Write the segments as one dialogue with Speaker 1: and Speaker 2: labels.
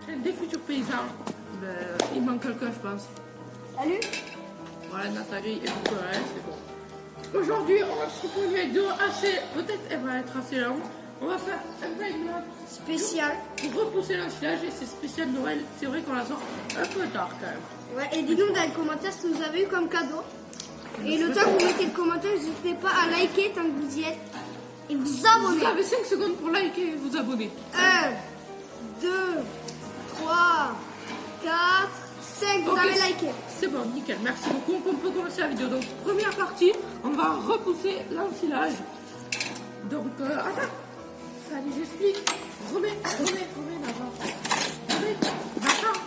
Speaker 1: Des futurs paysans. Il manque quelqu'un, je pense.
Speaker 2: Salut.
Speaker 1: Voilà, Nathalie et Nicolas, c'est bon. Aujourd'hui, on va se proposer une vidéo assez. Peut-être elle va être assez longue. On va faire un timeline
Speaker 2: Spécial.
Speaker 1: pour repousser l'ensilage et c'est spécial Noël. C'est vrai qu'on la sort un peu tard quand même.
Speaker 2: Ouais, et dites-nous dans les commentaires ce que vous avez eu comme cadeau. Et le temps que vous mettez le commentaire, n'hésitez pas à liker tant que vous y êtes. Et vous abonner.
Speaker 1: Vous avez 5 secondes pour liker et vous abonner.
Speaker 2: 1, 2, 3, 4, 5. Vous
Speaker 1: Ok,
Speaker 2: avez liké.
Speaker 1: C'est bon, nickel, merci beaucoup. On peut commencer la vidéo. Donc, première partie, on va repousser l'ensilage. Donc, attends, ça les explique. Remets d'abord. Remets, d'accord.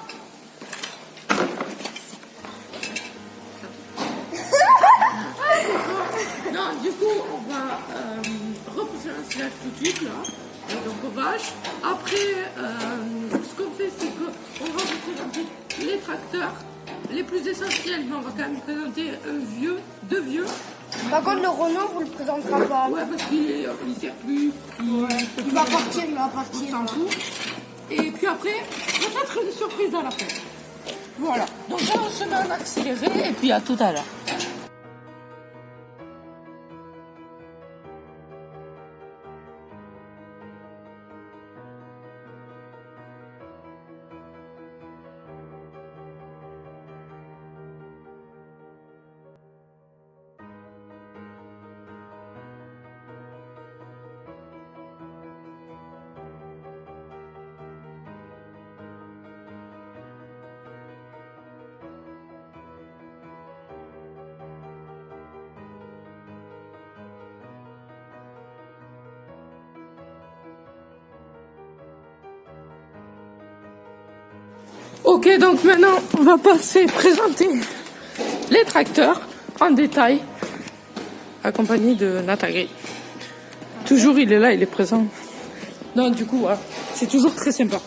Speaker 1: Non, du coup, on va repousser l'ensilage tout de suite, là. Donc, aux vaches. Après, ce qu'on fait, c'est qu'on va vous présenter les tracteurs. Les plus essentiels, mais on va quand même présenter deux vieux.
Speaker 2: Par contre, le Renault, vous le présentera pas.
Speaker 1: Ouais, parce qu'il sert plus.
Speaker 2: Il va partir,
Speaker 1: On s'en fout. Et puis après, peut-être une surprise à la fin. Voilà. Donc là, on se met en accéléré et puis à tout à l'heure. Ok, donc maintenant, on va présenter les tracteurs en détail, accompagné de Nathalie. Toujours, il est là, il est présent. Donc, du coup, voilà, c'est toujours très sympa.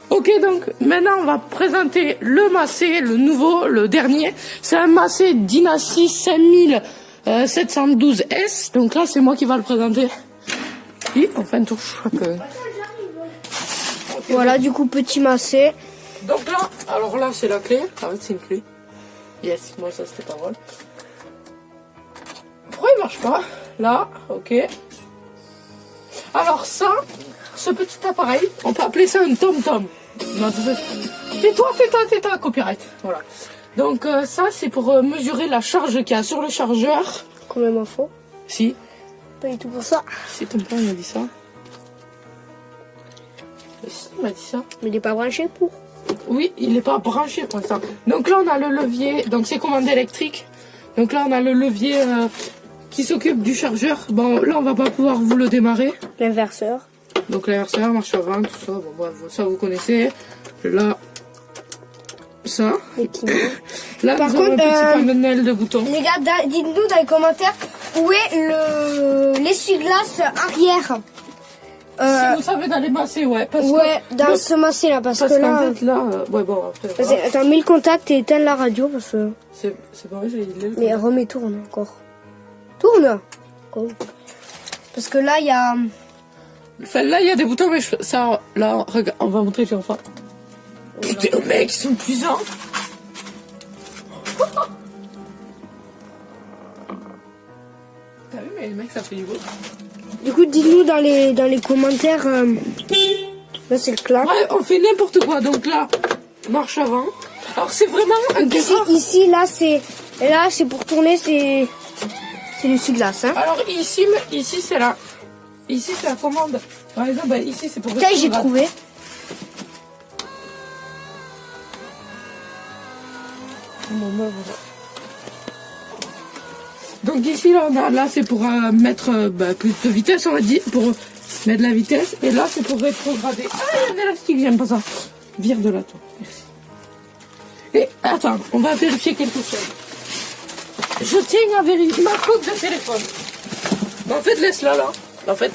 Speaker 1: Ok, donc maintenant, on va présenter le Massey, le nouveau, le dernier. C'est un Massey Dynasty 5712S. Donc là, c'est moi qui va le présenter. Et on fait un tour, je crois que...
Speaker 2: Voilà, du coup, petit Massey.
Speaker 1: Donc là, alors là c'est la clé. Ah ouais, c'est une clé. Yes, moi ça c'était pas mal. Pourquoi il marche pas? Là, ok. Alors ça, ce petit appareil, on peut appeler ça un tom-tom. Tais-toi, copyright. Voilà. Donc ça c'est pour mesurer la charge qu'il y a sur le chargeur.
Speaker 2: Combien m'en faut?
Speaker 1: Si.
Speaker 2: Pas du tout pour ça.
Speaker 1: Si ton père m'a dit ça. Si, il m'a dit ça.
Speaker 2: Mais il n'est pas branché pour.
Speaker 1: Oui, il n'est pas branché pour ça. Donc là, on a le levier. Donc c'est commande électrique. Donc là, on a le levier qui s'occupe du chargeur. Bon, là, on va pas pouvoir vous le démarrer.
Speaker 2: L'inverseur.
Speaker 1: Donc l'inverseur, marche avant, tout ça. Bon, bref, ça vous connaissez. Là, ça. Là,
Speaker 2: par
Speaker 1: nous
Speaker 2: contre,
Speaker 1: avons un petit panel de boutons.
Speaker 2: Les gars, dites-nous dans les commentaires où est l'essuie-glace arrière.
Speaker 1: Si vous savez dans les massés, ouais. Parce
Speaker 2: ouais,
Speaker 1: que
Speaker 2: dans ce massé là, parce que là.
Speaker 1: En fait, là, ouais, bon, après. Voilà.
Speaker 2: Attends, mets le contact et éteins la radio parce que.
Speaker 1: C'est pas vrai, j'ai dit.
Speaker 2: Mais remets, tourne encore. Tourne! Oh. Parce que là, il y a.
Speaker 1: Enfin, là, il y a des boutons, mais ça, là, regarde, on va montrer une fois. Putain, mec, ils sont puissants. T'as vu, mais les mecs, ça fait du beau.
Speaker 2: Du coup, dites-nous dans les commentaires. Là, c'est le clap.
Speaker 1: Ouais, on fait n'importe quoi. Donc là, marche avant. Alors, c'est vraiment un
Speaker 2: ici, là, c'est pour tourner, c'est l'essuie-glace. Hein.
Speaker 1: Alors, ici, c'est la commande. Par exemple, ici, c'est pour...
Speaker 2: Ça, j'ai trouvé.
Speaker 1: Donc ici, là c'est pour mettre plus de vitesse, on va dire, pour mettre la vitesse. Et là, c'est pour rétrograder. Ah, il y a un élastique, j'aime pas ça. Vire de là, toi. Merci. Et attends, on va vérifier quelque chose. Je tiens à vérifier ma coque de téléphone. Mais en fait, laisse-la là. En fait,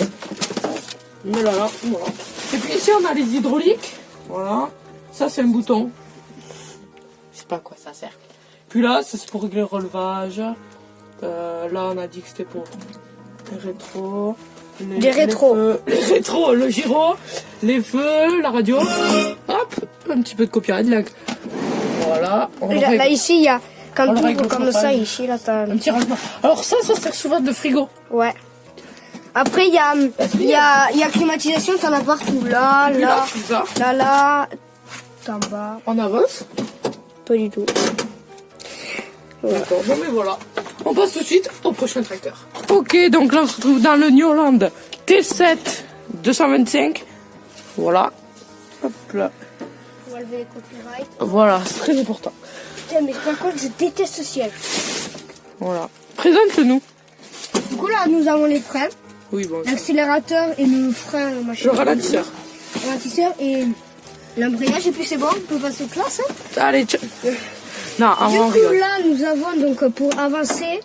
Speaker 1: mets-la là. Voilà. Et puis ici, on a les hydrauliques. Voilà. Ça, c'est un bouton. Je sais pas à quoi ça sert. Puis là, c'est pour régler le relevage. Là, on a dit que c'était pour le rétro.
Speaker 2: Des rétros.
Speaker 1: Les rétros, le gyro, les feux, la radio. Hop, un petit peu de copyright. Là, voilà.
Speaker 2: Là, ici, il y a... Quand
Speaker 1: On
Speaker 2: tu
Speaker 1: règle
Speaker 2: ouvres comme
Speaker 1: le
Speaker 2: ça,
Speaker 1: profil.
Speaker 2: ici, là, t'as...
Speaker 1: un petit rangement. Alors ça sert souvent de frigo.
Speaker 2: Ouais. Après, il y a climatisation, t'en as partout. Là,
Speaker 1: Et puis
Speaker 2: là,
Speaker 1: tout ça.
Speaker 2: là, en bas.
Speaker 1: On avance.
Speaker 2: Pas du tout.
Speaker 1: D'accord. Bon mais voilà. On passe tout de suite au prochain tracteur. Ok, donc là on se retrouve dans le New Holland T7 225. Voilà. Hop là.
Speaker 2: On va lever les copyrights.
Speaker 1: Voilà, c'est très important.
Speaker 2: Putain, mais par contre, je déteste ce siège.
Speaker 1: Voilà. Présente-nous.
Speaker 2: Du coup, là, nous avons les freins,
Speaker 1: Oui, bon.
Speaker 2: l'accélérateur et le frein, machin.
Speaker 1: Le ralentisseur.
Speaker 2: Le ralentisseur et l'embrayage. Et puis, c'est bon, on peut passer aux classes. Hein.
Speaker 1: Allez, non, en
Speaker 2: Du
Speaker 1: vrai, on
Speaker 2: coup,
Speaker 1: rigole.
Speaker 2: là, nous avons donc pour avancer,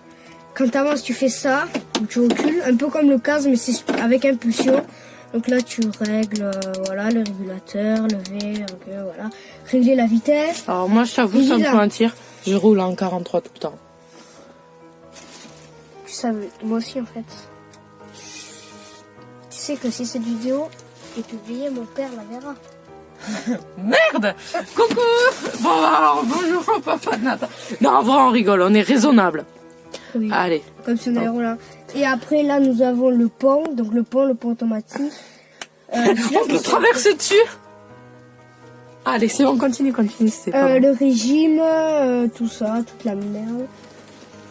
Speaker 2: quand tu avances, tu fais ça, ou tu recules, un peu comme le casque, mais c'est avec impulsion. Donc là, tu règles voilà, le régulateur, lever, voilà, régler la vitesse.
Speaker 1: Alors moi, je t'avoue, sans te mentir, je roule en 43 tout le temps.
Speaker 2: Ça, moi aussi, en fait. Tu sais que si cette vidéo est publiée, mon père la verra.
Speaker 1: Merde. Coucou. Bon, alors, bonjour, papa de Nathan. Non, en vrai, on rigole, on est raisonnable.
Speaker 2: Oui.
Speaker 1: Allez.
Speaker 2: Comme si on allait rouler. Et après, là, nous avons le pont. Donc, le pont automatique.
Speaker 1: On peut traverser dessus. Allez, c'est bon, continue, c'est pas bon.
Speaker 2: Le régime, tout ça, toute la merde.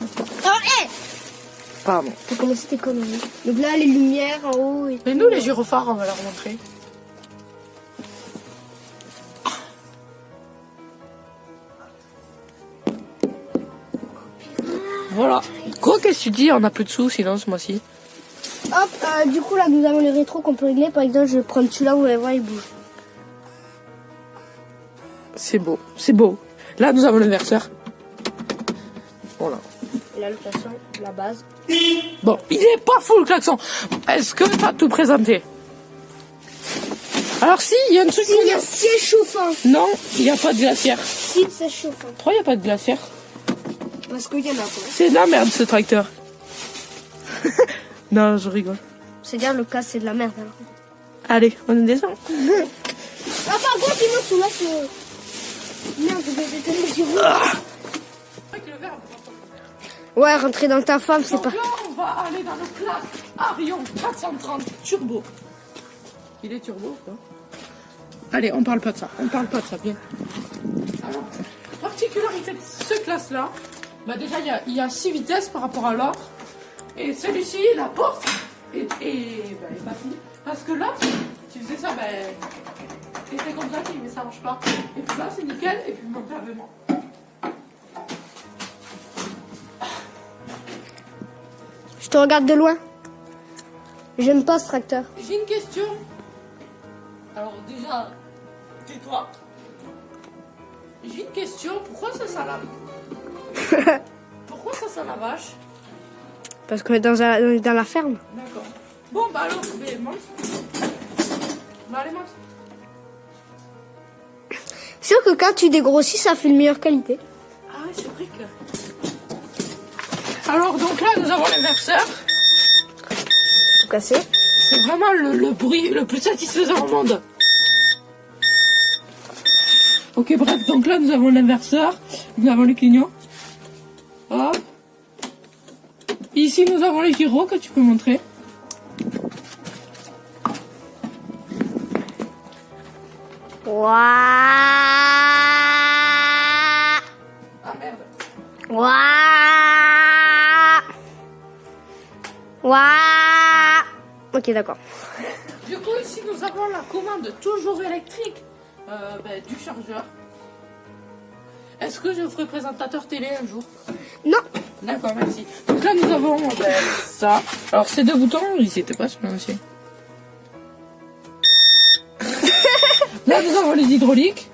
Speaker 2: Oh, hé
Speaker 1: Pardon.
Speaker 2: T'as commencé tes conneries. Donc là, les lumières en haut. Et
Speaker 1: Mais nous, les gyrophares, on va leur montrer. Voilà. Quoi, qu'est-ce que tu dis? On a plus de sous, sinon, ce mois-ci.
Speaker 2: Hop, du coup, là, nous avons les rétros qu'on peut régler. Par exemple, je vais prendre celui-là, vous allez voir, il bouge.
Speaker 1: C'est beau, c'est beau. Là, nous avons l'inverseur. Voilà.
Speaker 2: Et là, le klaxon, la base.
Speaker 1: Bon, il est pas fou, le klaxon. Est-ce que t'as tout présenté? Alors, si, il y a un truc...
Speaker 2: Si, il y a siège chauffant.
Speaker 1: Non, il n'y a pas de glacière.
Speaker 2: Si, siège chauffant.
Speaker 1: Pourquoi il n'y a pas de glacière?
Speaker 2: Parce qu'il y en a pas.
Speaker 1: C'est de la merde, ce tracteur. Non, je rigole.
Speaker 2: C'est-à-dire, le cas, c'est de la merde, alors.
Speaker 1: Allez, on descend.
Speaker 2: Ah, par contre, il me soulève Merde, je vais tellement dire. Ouais, rentrer dans ta femme, c'est
Speaker 1: Donc
Speaker 2: pas...
Speaker 1: là, on va aller dans le classe Arion 430 Turbo. Il est turbo, quoi. Allez, on parle pas de ça. Bien. Alors, particularité de ce classe-là, bah déjà, il y a 6 vitesses par rapport à l'autre. Et celui-ci, la porte est pas finie. Parce que là, tu faisais ça, c'était comme ça, mais ça marche pas. Et puis là, c'est nickel. Et puis mon paiement.
Speaker 2: Je te regarde de loin. J'aime pas ce tracteur.
Speaker 1: J'ai une question. Alors déjà, tais-toi. J'ai une question. Pourquoi ça sent la... Pourquoi ça sent la vache?
Speaker 2: Parce qu'on est dans la ferme.
Speaker 1: D'accord. Bon, bah alors, mais monte. Bah allez, monte.
Speaker 2: C'est sûr que quand tu dégrossis, ça fait une meilleure qualité.
Speaker 1: Ah ouais, c'est vrai que... Alors, donc là, nous avons l'inverseur.
Speaker 2: Tout cassé.
Speaker 1: C'est vraiment le bruit le plus satisfaisant au monde. Ok, bref, donc là, nous avons l'inverseur. Nous avons le clignot. Hop. Ici, nous avons les gyros que tu peux montrer.
Speaker 2: Waouh.
Speaker 1: Ah merde.
Speaker 2: Waouh. Waouh. Ok, d'accord.
Speaker 1: Du coup, ici, nous avons la commande toujours électrique du chargeur. Est-ce que je ferai présentateur télé un jour?
Speaker 2: Non.
Speaker 1: D'accord, merci. Donc là, nous avons ça. Alors, ces deux boutons, ils n'étaient pas sur l'ancien. Là, nous avons les hydrauliques.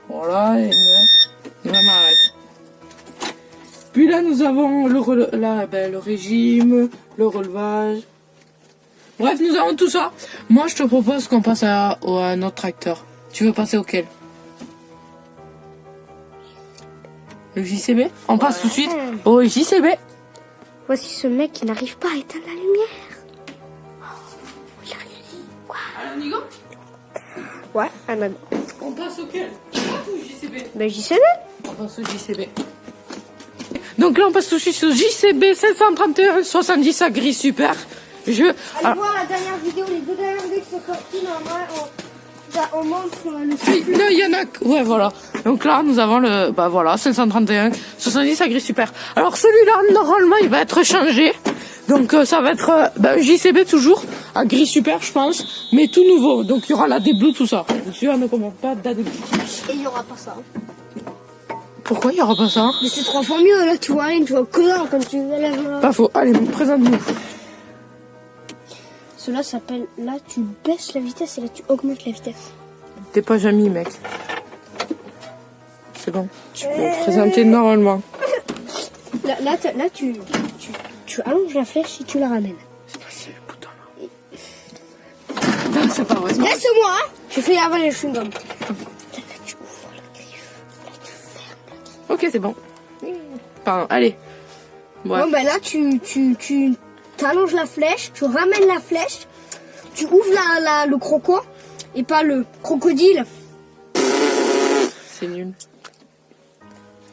Speaker 1: Voilà, et vraiment arrête. Puis là, nous avons le régime, le relevage. Bref, nous avons tout ça. Moi, je te propose qu'on passe à un autre tracteur. Tu veux passer auquel? Le JCB? On passe tout de suite au JCB.
Speaker 2: Voici ce mec qui n'arrive pas à éteindre la lumière. Ouais, ah ben,
Speaker 1: On passe auquel? Ou JCB?
Speaker 2: ben j'y sais.
Speaker 1: On passe au JCB. Donc là, on passe au JCB 731 70 à gris super.
Speaker 2: Allez voir la dernière vidéo, les 2 dernières vidéos qui sont sorties, normalement, on montre le
Speaker 1: Oui, là, il y en a. Ouais, voilà. Donc là, nous avons le. Bah voilà, 531 70 à gris super. Alors celui-là, normalement, il va être changé. Donc ça va être un JCB toujours à gris super, je pense, mais tout nouveau. Donc il y aura la D-Blue, tout ça. Celui-là ne commande pas d'AD-Blue.
Speaker 2: Et il n'y aura pas ça.
Speaker 1: Pourquoi il n'y aura pas ça?
Speaker 2: Mais c'est 3 fois mieux, là, tu vois rien, tu vois que là, quand tu lèves là.
Speaker 1: Pas faux. Allez, présente-nous.
Speaker 2: Cela s'appelle, là, tu baisses la vitesse et là, tu augmentes la vitesse.
Speaker 1: T'es pas Jamie, mec. C'est bon. Tu peux présenter normalement.
Speaker 2: Là, tu allonges la flèche et tu la ramènes.
Speaker 1: C'est pas si le bouton là. Non, c'est pas vrai.
Speaker 2: Laisse-moi, hein. Je fais avant les chewing-gums. Là, tu ouvres la griffe. Là, tu fermes la griffe.
Speaker 1: Ok, c'est bon. Pardon, allez. Ouais.
Speaker 2: Bon, ben là, tu allonges la flèche, tu ramènes la flèche, tu ouvres le croco et pas le crocodile.
Speaker 1: C'est nul.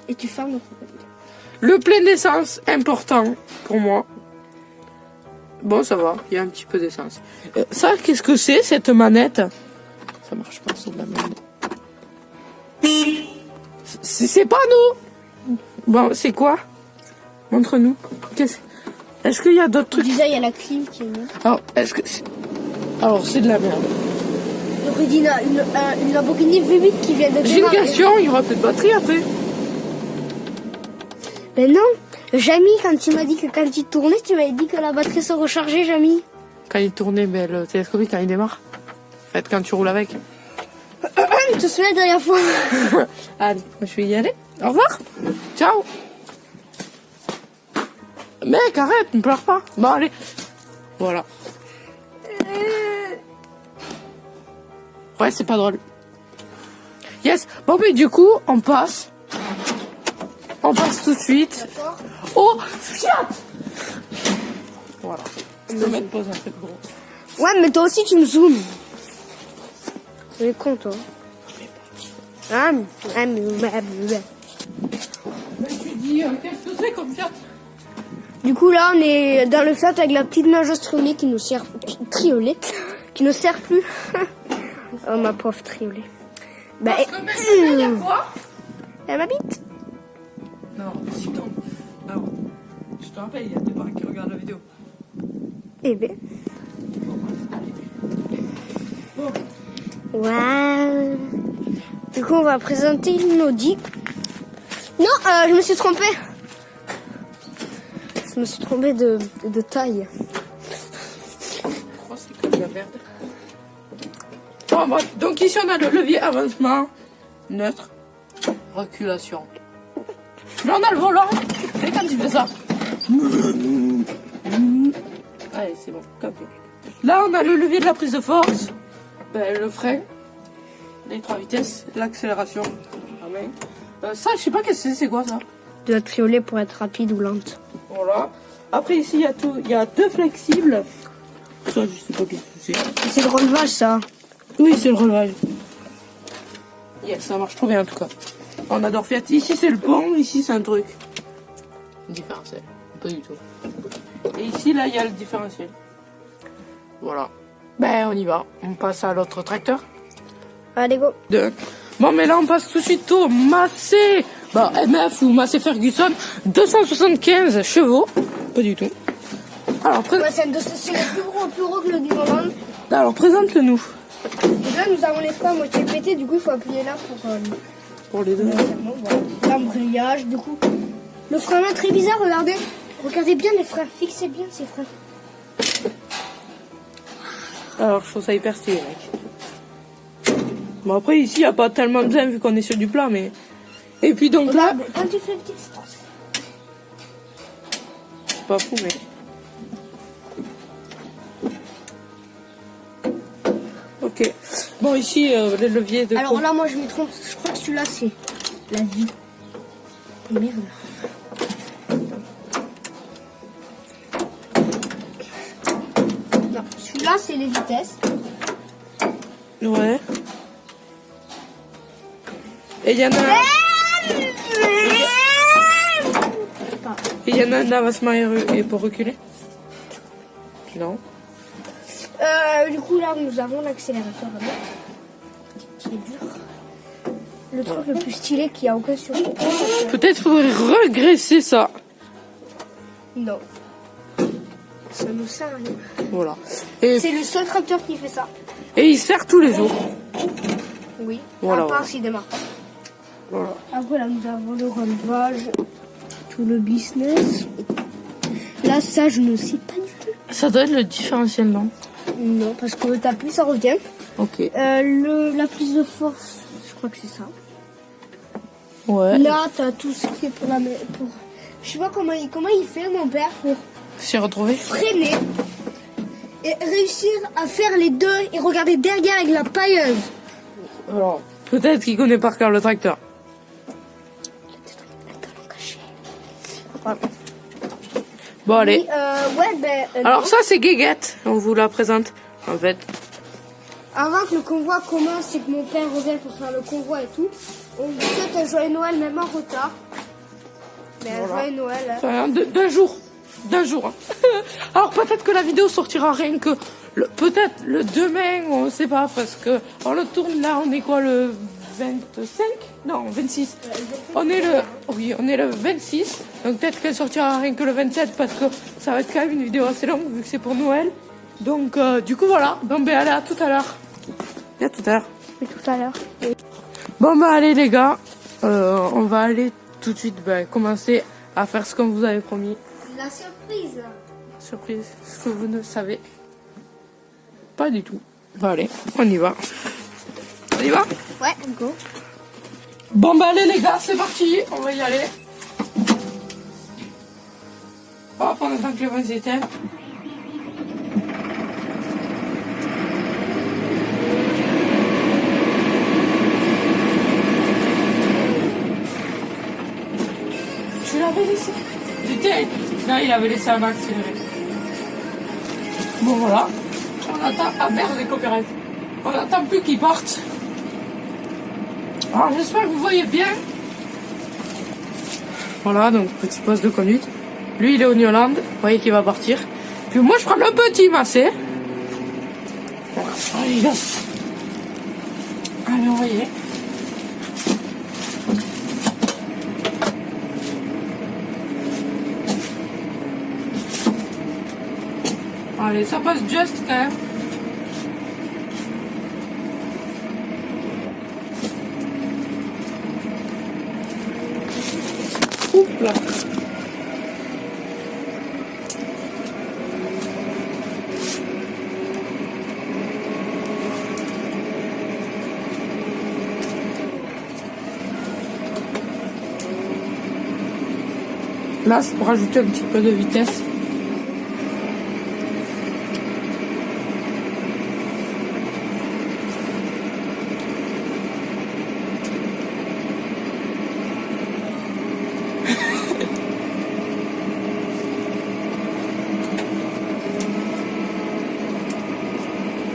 Speaker 2: Et tu fermes le crocodile.
Speaker 1: Le plein d'essence, important pour moi. Bon, ça va, il y a un petit peu d'essence. Ça, qu'est-ce que c'est, cette manette? Ça marche pas, c'est de la merde. C'est pas nous. Bon, c'est quoi? Montre-nous. Est-ce qu'il y a d'autres trucs?
Speaker 2: Déjà, il y a la clim qui est mise.
Speaker 1: Alors, est-ce que alors, c'est de la merde.
Speaker 2: Donc, il y a une Lamborghini V8 qui vient de
Speaker 1: J'ai une
Speaker 2: démarrer.
Speaker 1: question, il y aura plus de batterie après.
Speaker 2: Ben non, Jamy, quand tu m'as dit que quand il tournait, tu m'avais dit que la batterie se rechargeait, Jamy.
Speaker 1: Quand il tournait, ben, le télescopique, quand il démarre. En fait, quand tu roules avec.
Speaker 2: Tu te souviens la dernière fois?
Speaker 1: Allez, je vais y aller. Au revoir. Ciao. Mec, arrête, ne pleure pas. Bon, allez. Voilà. Ouais, c'est pas drôle. Yes. Bon, mais du coup, on passe. On passe tout de suite. Oh, Fiat. Voilà. Je peux mettre pause un peu gros.
Speaker 2: Ouais, mais toi aussi, tu me zoomes. Tu es con, toi.
Speaker 1: Mais tu dis, qu'est-ce que c'est comme Fiat?
Speaker 2: Du coup, là, on est dans le Fiat avec la petite nageuse triolet qui nous sert... Triolet qui ne sert plus. Oh, ma pauvre triolet. Bah,
Speaker 1: Parce que maintenant, il y a quoi?
Speaker 2: elle m'habite.
Speaker 1: Non, si ton... Non. Je te rappelle, il y a des parents qui regardent la vidéo.
Speaker 2: Eh ben.
Speaker 1: Bon.
Speaker 2: Ouais. Du coup, on va présenter une Audi. Non, je me suis trompée. Je me suis trompée de taille.
Speaker 1: Je crois que c'est comme de la merde. Bon, bref. Donc ici, on a le levier avancement, neutre, reculation. Là, on a le volant. Et quand tu fais ça. Allez, c'est bon. Capé. Là, on a le levier de la prise de force. Ben, le frein. Les 3 vitesses. L'accélération. Ça, je sais pas qu'est-ce que c'est quoi ça?
Speaker 2: De la triolet pour être rapide ou lente.
Speaker 1: Voilà. Après, ici, il y a tout. Il y a 2 flexibles. Ça, je sais pas qu'est-ce que c'est.
Speaker 2: C'est le relevage, ça.
Speaker 1: Oui, c'est le relevage. Yes, ça marche trop bien en tout cas. On adore Fiat. Ici, c'est le pont. Ici, c'est un truc. Différentiel. Pas du tout. Et ici, là, il y a le différentiel. Voilà. Ben, on y va. On passe à l'autre tracteur.
Speaker 2: Allez, go.
Speaker 1: Bon, mais là, on passe tout de suite au Massey. Bah, MF ou Massey Ferguson. 275 chevaux. Pas du tout. Alors,
Speaker 2: Ouais, c'est le plus gros que le du monde.
Speaker 1: Alors, présente-le nous.
Speaker 2: Donc là, nous avons les freins à moitié pétés. Du coup, il faut appuyer là
Speaker 1: Pour les deux.
Speaker 2: voilà. L'embrayage, du coup. Le frein là, très bizarre, regardez. Regardez bien les freins. Fixez bien ces freins.
Speaker 1: Alors, je trouve ça hyper stylé, mec. Bon, après, ici, il n'y a pas tellement de vu qu'on est sur du plat, mais... Et puis, donc là...
Speaker 2: Regarde, quand tu fais le petit distance.
Speaker 1: C'est pas fou, mais... Ok. Bon, ici, les leviers de...
Speaker 2: Alors là, moi, je me trompe. Je crois que celui-là, c'est la vie. Oh, merde. Non, celui-là, c'est les vitesses.
Speaker 1: Ouais. Et il y en a... Et il y en a un d'avancement et pour reculer? Non.
Speaker 2: Du coup, là, nous avons l'accélérateur là-bas, qui est dur. Le truc le plus stylé qui a aucun sur.
Speaker 1: Peut-être faudrait regresser ça.
Speaker 2: Non. Ça nous sert à rien.
Speaker 1: Voilà. Et,
Speaker 2: C'est le seul tracteur qui fait ça.
Speaker 1: et il sert tous les jours.
Speaker 2: Oui.
Speaker 1: Voilà,
Speaker 2: À part
Speaker 1: voilà.
Speaker 2: s'il démarre.
Speaker 1: Voilà.
Speaker 2: Après, là, nous avons le relevage, tout le business. Là, ça, je ne sais pas du tout.
Speaker 1: Ça doit être le différentiel, non?
Speaker 2: Non, parce que t'appuies, ça revient.
Speaker 1: Ok.
Speaker 2: La prise de force, je crois que c'est ça.
Speaker 1: Ouais.
Speaker 2: Là, t'as tout ce qui est pour la... Pour... Je sais pas comment il fait, mon père, pour
Speaker 1: S'y retrouver.
Speaker 2: freiner et réussir à faire les deux et regarder derrière avec la pailleuse.
Speaker 1: Alors, peut-être qu'il connaît par cœur le tracteur. Bon, allez.
Speaker 2: Oui, ouais, ben...
Speaker 1: Alors ça, c'est Guéguette. On vous la présente, en fait.
Speaker 2: Avant que le convoi commence et que mon père revienne pour faire le convoi et tout, on vous souhaite un joyeux Noël même en retard. Mais un
Speaker 1: Voilà.
Speaker 2: joyeux Noël. Hein.
Speaker 1: Enfin, d'un jour. D'un jour. Hein. Alors peut-être que la vidéo sortira rien que... Peut-être le demain, on sait pas, parce que... On le tourne là, on est quoi, le 25? Non, 26. On est le... Oui, on est le 26. Donc peut-être qu'elle sortira rien que le 27, parce que ça va être quand même une vidéo assez longue, vu que c'est pour Noël. Donc du coup, voilà. Donc ben, allez, à tout à l'heure. À tout à l'heure.
Speaker 2: Mais tout à l'heure.
Speaker 1: Bon bah allez les gars, on va aller tout de suite commencer à faire ce qu'on vous avait promis.
Speaker 2: La surprise.
Speaker 1: Surprise, ce que vous ne savez pas du tout. Bon allez, on y va. On y va?
Speaker 2: Ouais, go.
Speaker 1: Bon bah allez les gars, c'est parti, on va y aller. On va prendre le temps que le vent s'éteint. Tu l'avais laissé? Putain, non, il avait laissé un accéléré. Bon voilà, on attend. Ah merde, les copyrights. On attend plus qu'ils partent. Alors j'espère que vous voyez bien. Voilà, donc petite pause de conduite. Lui il est au New Holland, vous voyez qu'il va partir. Puis moi je prends le petit Massé. Voilà, allez gars. Allez, on va y aller. Allez, ça passe juste quand même. Oups là. Là, c'est pour rajouter un petit peu de vitesse.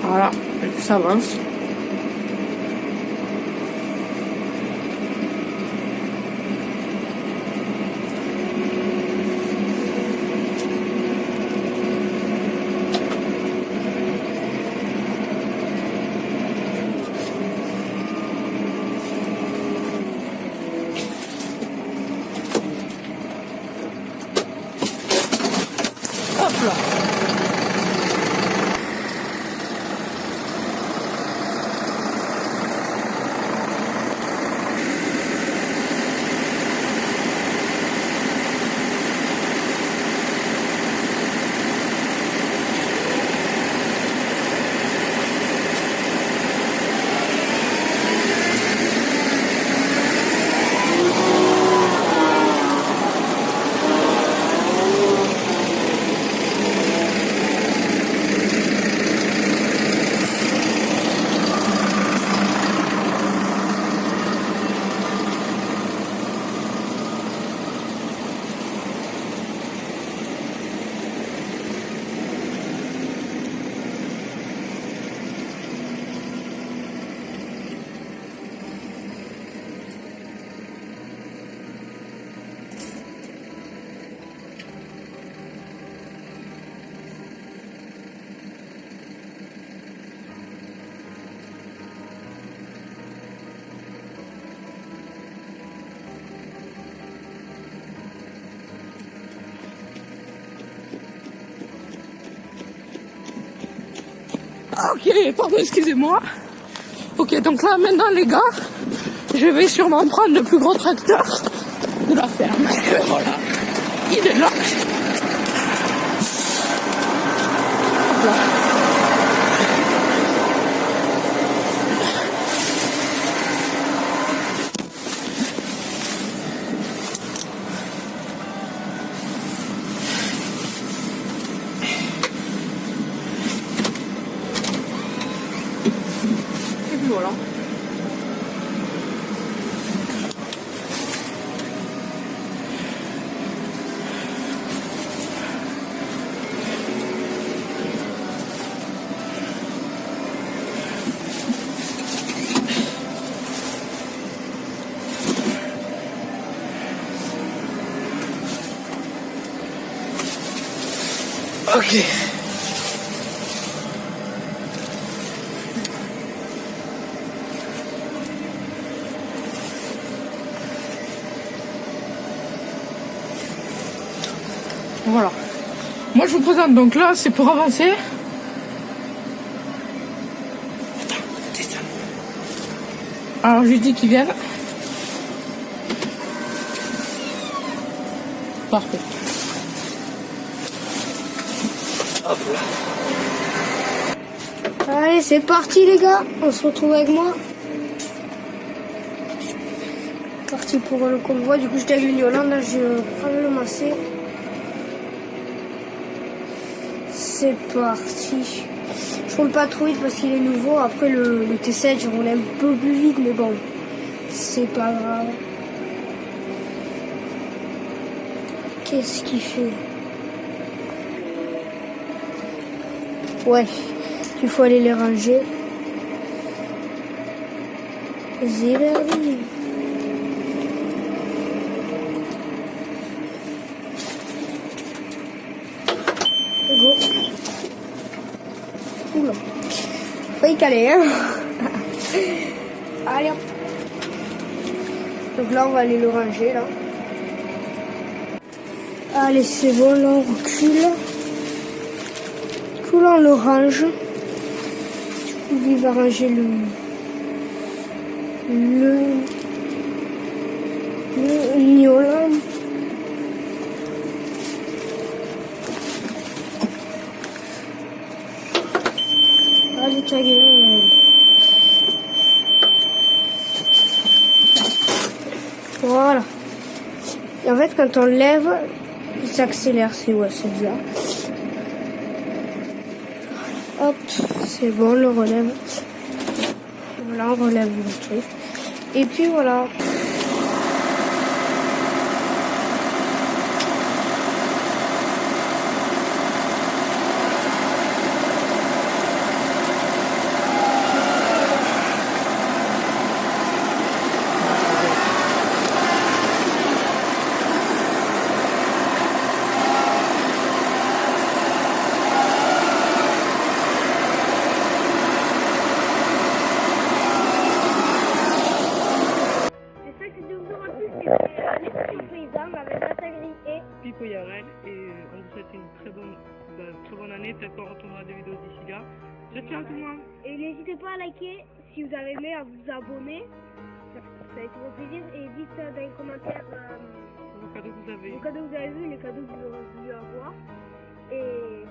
Speaker 1: Voilà, et ça avance. Hop là. Ok, pardon, excusez-moi. Ok, donc là, maintenant, les gars, je vais sûrement prendre le plus gros tracteur de la ferme. Et voilà, il est là. Hop là. Et puis voilà. Ok. Voilà. Moi je vous présente donc là, c'est pour avancer. Attends, descends. Alors je lui dis qu'ils viennent. Parfait. Hop là.
Speaker 2: Allez, c'est parti les gars. On se retrouve avec moi. Parti pour le convoi. Du coup, je t'ai Yolande. Là, je prends le massé. C'est parti. Je roule pas trop vite parce qu'il est nouveau. Après, le T7, je roule un peu plus vite. Mais bon, c'est pas grave. Qu'est-ce qu'il fait? Ouais, il faut aller les ranger. Zéberdi. Go. Oula. Faut y caler, hein. Allez, hop. Donc là, on va aller le ranger, là. Allez, c'est bon, là, on recule. Du coup, là, on le range. Du coup, lui, il va ranger le Niola. Allez, ta gueule. Voilà. Et en fait, quand on le lève, il s'accélère. C'est bizarre. Hop, c'est bon, on le relève. Voilà, on relève le truc. Et puis voilà.
Speaker 1: Pipo Yarel et on vous souhaite une très bonne année. Peut-être qu'on retrouvera des vidéos d'ici là. Je tiens tout le monde.
Speaker 2: Et n'hésitez pas à liker si vous avez aimé, à vous abonner. Ça a été mon plaisir. Et dites dans les commentaires
Speaker 1: Vos cadeaux que vous avez.
Speaker 2: les cadeaux que vous avez vus, les cadeaux que vous aurez voulu avoir. Et